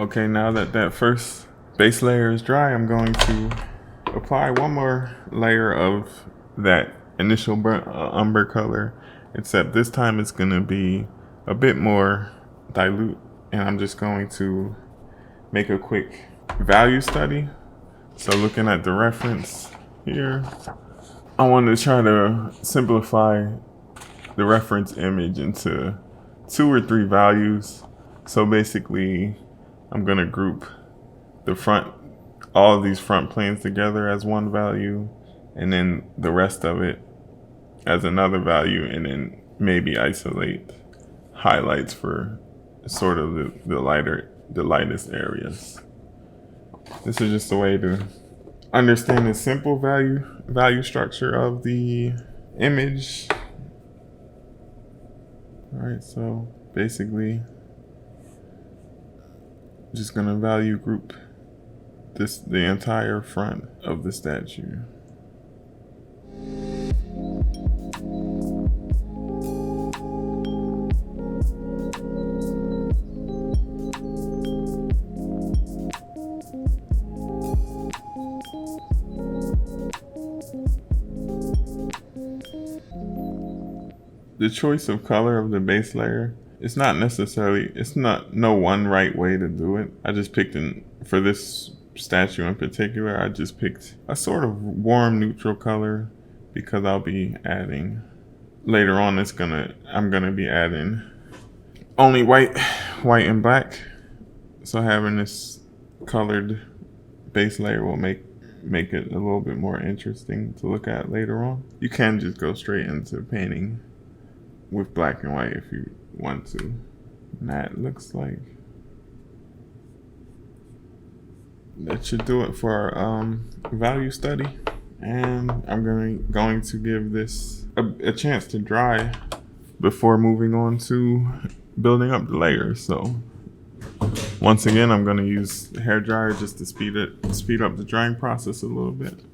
Okay, now that that first base layer is dry, I'm going to apply one more layer of that initial umber color, except this time it's going to be a bit more dilute, and I'm just going to make a quick value study. So looking at the reference here, I wanted to try to simplify the reference image into 2 or 3 values. So basically, I'm gonna group all of these front planes together as one value, and then the rest of it as another value, and then maybe isolate highlights for sort of the lightest areas. This is just a way to understand the simple value structure of the image. All right, so basically just gonna value group the entire front of the statue. The choice of color of the base layer, it's not no one right way to do it. I just picked for this statue in particular, I just picked a sort of warm neutral color because I'll be adding, later on I'm gonna be adding only white and black. So having this colored base layer will make it a little bit more interesting to look at later on. You can just go straight into painting with black and white if you want to. And that looks like that should do it for our value study. And I'm going to give this a chance to dry before moving on to building up the layers. So once again, I'm going to use the hair dryer just to speed up the drying process a little bit.